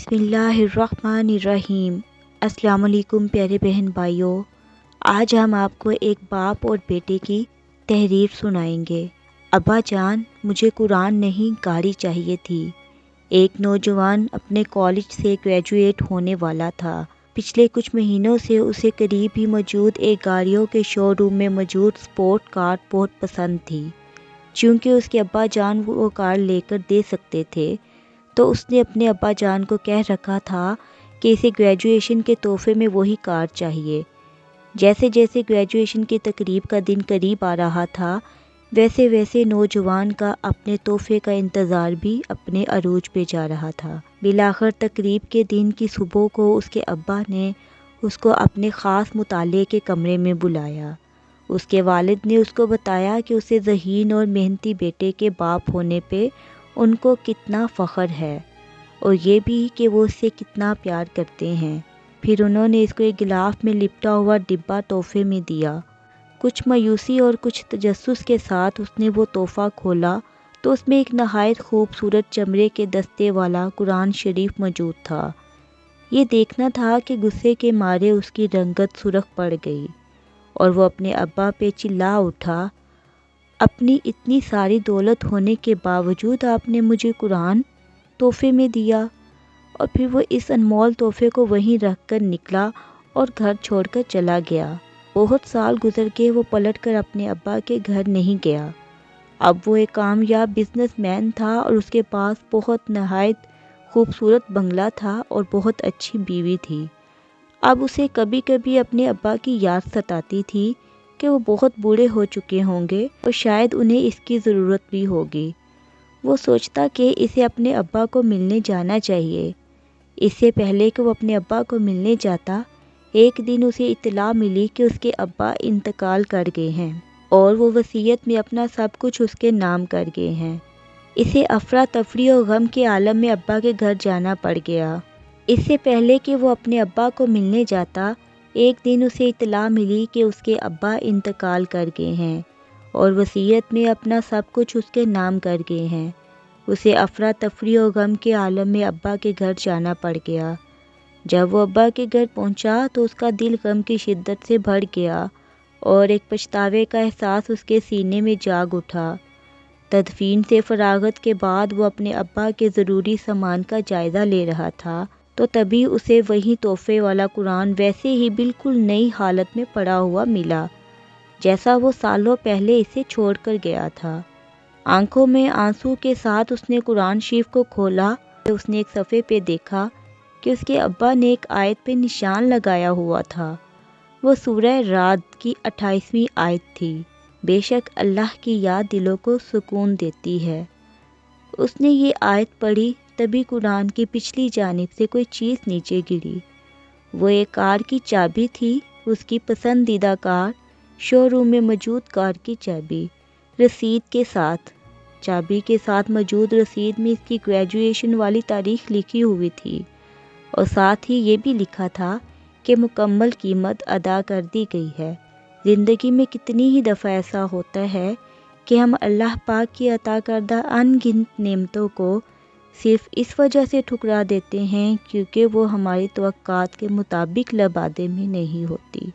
بسم اللہ الرحمن الرحیم۔ السلام علیکم پیارے بہن بھائیوں، آج ہم آپ کو ایک باپ اور بیٹے کی تحریر سنائیں گے۔ ابا جان، مجھے قرآن نہیں گاڑی چاہیے تھی۔ ایک نوجوان اپنے کالج سے گریجویٹ ہونے والا تھا۔ پچھلے کچھ مہینوں سے اسے قریب ہی موجود ایک گاڑیوں کے شو روم میں موجود سپورٹ کار بہت پسند تھی۔ چونکہ اس کے ابا جان وہ کار لے کر دے سکتے تھے، تو اس نے اپنے ابا جان کو کہہ رکھا تھا کہ اسے گریجویشن کے تحفے میں وہی کار چاہیے۔ جیسے جیسے گریجویشن کی تقریب کا دن قریب آ رہا تھا، ویسے ویسے نوجوان کا اپنے تحفے کا انتظار بھی اپنے عروج پہ جا رہا تھا۔ بالآخر تقریب کے دن کی صبح کو اس کے ابا نے اس کو اپنے خاص مطالعے کے کمرے میں بلایا۔ اس کے والد نے اس کو بتایا کہ اسے ذہین اور محنتی بیٹے کے باپ ہونے پہ ان کو کتنا فخر ہے، اور یہ بھی کہ وہ اس سے کتنا پیار کرتے ہیں۔ پھر انہوں نے اس کو ایک غلاف میں لپٹا ہوا ڈبہ تحفے میں دیا۔ کچھ مایوسی اور کچھ تجسس کے ساتھ اس نے وہ تحفہ کھولا تو اس میں ایک نہایت خوبصورت چمڑے کے دستے والا قرآن شریف موجود تھا۔ یہ دیکھنا تھا کہ غصے کے مارے اس کی رنگت سرخ پڑ گئی، اور وہ اپنے ابا پہ چلا اٹھا، اپنی اتنی ساری دولت ہونے کے باوجود آپ نے مجھے قرآن تحفے میں دیا؟ اور پھر وہ اس انمول تحفے کو وہیں رکھ کر نکلا اور گھر چھوڑ کر چلا گیا۔ بہت سال گزر کے وہ پلٹ کر اپنے ابا کے گھر نہیں گیا۔ اب وہ ایک کامیاب بزنس مین تھا اور اس کے پاس بہت نہایت خوبصورت بنگلہ تھا اور بہت اچھی بیوی تھی۔ اب اسے کبھی کبھی اپنے ابا کی یاد ستاتی تھی کہ وہ بہت بوڑھے ہو چکے ہوں گے اور شاید انہیں اس کی ضرورت بھی ہوگی۔ وہ سوچتا کہ اسے اپنے ابا کو ملنے جانا چاہیے۔ اس سے پہلے کہ وہ اپنے ابا کو ملنے جاتا، ایک دن اسے اطلاع ملی کہ اس کے ابا انتقال کر گئے ہیں اور وہ وصیت میں اپنا سب کچھ اس کے نام کر گئے ہیں۔ اسے افراتفری اور غم کے عالم میں ابا کے گھر جانا پڑ گیا۔ اس سے پہلے کہ وہ اپنے ابا کو ملنے جاتا، ایک دن اسے اطلاع ملی کہ اس کے ابا انتقال کر گئے ہیں اور وصیت میں اپنا سب کچھ اس کے نام کر گئے ہیں۔ اسے افراتفری اور غم کے عالم میں ابا کے گھر جانا پڑ گیا۔ جب وہ ابا کے گھر پہنچا تو اس کا دل غم کی شدت سے بھر گیا اور ایک پچھتاوے کا احساس اس کے سینے میں جاگ اٹھا۔ تدفین سے فراغت کے بعد وہ اپنے ابا کے ضروری سامان کا جائزہ لے رہا تھا تو تبھی اسے وہی تحفے والا قرآن ویسے ہی بالکل نئی حالت میں پڑا ہوا ملا جیسا وہ سالوں پہلے اسے چھوڑ کر گیا تھا۔ آنکھوں میں آنسو کے ساتھ اس نے قرآن شریف کو کھولا۔ اس نے ایک صفحے پہ دیکھا کہ اس کے ابا نے ایک آیت پہ نشان لگایا ہوا تھا۔ وہ سورہ رعد کی 28ویں آیت تھی۔ بے شک اللہ کی یاد دلوں کو سکون دیتی ہے۔ اس نے یہ آیت پڑھی، تبھی قرآن کی پچھلی جانب سے کوئی چیز نیچے گری۔ وہ ایک کار کی چابی تھی، اس کی پسندیدہ کار، شو روم میں موجود کار کی چابی، رسید کے ساتھ۔ چابی کے ساتھ موجود رسید میں اس کی گریجویشن والی تاریخ لکھی ہوئی تھی، اور ساتھ ہی یہ بھی لکھا تھا کہ مکمل قیمت ادا کر دی گئی ہے۔ زندگی میں کتنی ہی دفعہ ایسا ہوتا ہے کہ ہم اللہ پاک کی عطا کردہ ان گنت نعمتوں کو صرف اس وجہ سے ٹھکرا دیتے ہیں کیونکہ وہ ہماری توقعات کے مطابق لبادے میں نہیں ہوتی۔